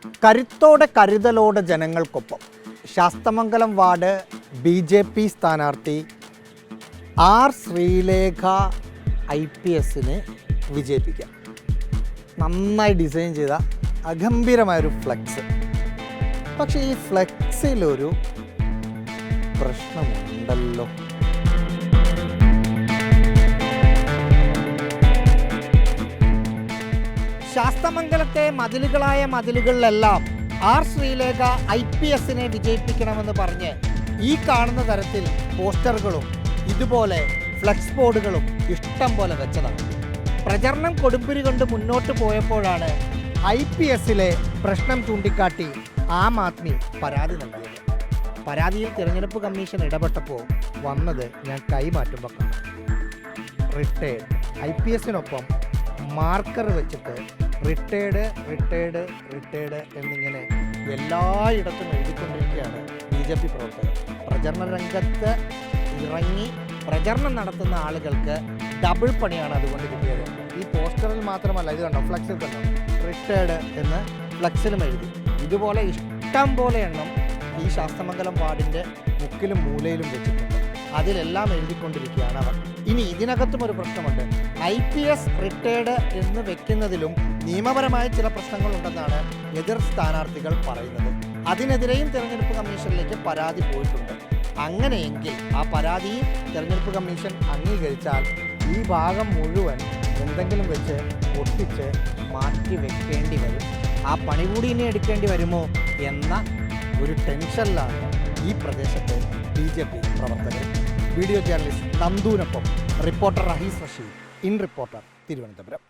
കരുത്തോടെ കരുതലോടെ ജനങ്ങൾക്കൊപ്പം ശാസ്തമംഗലം വാർഡ് BJP സ്ഥാനാർത്ഥി ആർ ശ്രീലേഖ IPS വിജയിപ്പിക്കാം. നന്നായി ഡിസൈൻ ചെയ്ത അഗംഭീരമായൊരു ഫ്ലെക്സ്. പക്ഷേ ഈ ഫ്ലെക്സിലൊരു പ്രശ്നമുണ്ടല്ലോ. ശാസ്തമംഗലത്തെ മതിലുകളിലെല്ലാം ആർ ശ്രീലേഖ IPS വിജയിപ്പിക്കണമെന്ന് പറഞ്ഞ് ഈ കാണുന്ന തരത്തിൽ പോസ്റ്ററുകളും ഇതുപോലെ ഫ്ലെക്സ് ബോർഡുകളും ഇഷ്ടം പോലെ വെച്ചതാണ്. പ്രചരണം കൊടുമ്പിരി കൊണ്ട് മുന്നോട്ട് പോയപ്പോഴാണ് IPS പ്രശ്നം ചൂണ്ടിക്കാട്ടി ആം ആദ്മി പരാതി നൽകിയത്. പരാതിയിൽ തിരഞ്ഞെടുപ്പ് കമ്മീഷൻ ഇടപെട്ടപ്പോൾ വന്നത് ഞാൻ കൈമാറ്റുമ്പോൾ കാണാം. റിട്ടയേർഡ് IPS മാർക്കർ വെച്ചിട്ട് റിട്ടയേർഡ് എന്നിങ്ങനെ എല്ലായിടത്തും എഴുതിക്കൊണ്ടിരിക്കുകയാണ് BJP പ്രവർത്തകർ. പ്രചരണ രംഗത്ത് ഇറങ്ങി പ്രചരണം നടത്തുന്ന ആളുകൾക്ക് ഡബിൾ പണിയാണ് അതുകൊണ്ട് കിട്ടിയത്. ഈ പോസ്റ്ററിൽ മാത്രമല്ല, ഇത് കണ്ടോ, ഫ്ലെക്സിൽ കണ്ടോ, റിട്ടയേർഡ് എന്ന് ഫ്ലെക്സിലും എഴുതി. ഇതുപോലെ ഇഷ്ടം പോലെ എണ്ണം ഈ ശാസ്തമംഗലം വാർഡിൻ്റെ മുക്കിലും മൂലയിലും വെച്ചിട്ടുണ്ട്. അതിലെല്ലാം എഴുതിക്കൊണ്ടിരിക്കുകയാണ് അവർ. ഇനി ഇതിനകത്തും ഒരു പ്രശ്നമുണ്ട്. IPS റിട്ടയേർഡ് എന്ന് വെക്കുന്നതിലും നിയമപരമായ ചില പ്രശ്നങ്ങളുണ്ടെന്നാണ് എതിർ സ്ഥാനാർത്ഥികൾ പറയുന്നത്. അതിനെതിരെയും തെരഞ്ഞെടുപ്പ് കമ്മീഷനിലേക്ക് പരാതി പോയിട്ടുണ്ട്. അങ്ങനെയെങ്കിൽ ആ പരാതി തെരഞ്ഞെടുപ്പ് കമ്മീഷൻ അംഗീകരിച്ചാൽ ഈ ഭാഗം മുഴുവൻ എന്തെങ്കിലും വെച്ച് ഒട്ടിച്ച് മാറ്റി വെക്കേണ്ടി വരും. ആ പണി കൂടി ഇനി എടുക്കേണ്ടി വരുമോ എന്ന ഒരു ടെൻഷനിലാണ് ഈ പ്രദേശത്തെ BJP പ്രവർത്തകർ. വീഡിയോ ജേർണലിസ്റ്റ് നന്ദുവിനൊപ്പം reporter Rahees Rasheed, in reporter, Thiruvananthapuram.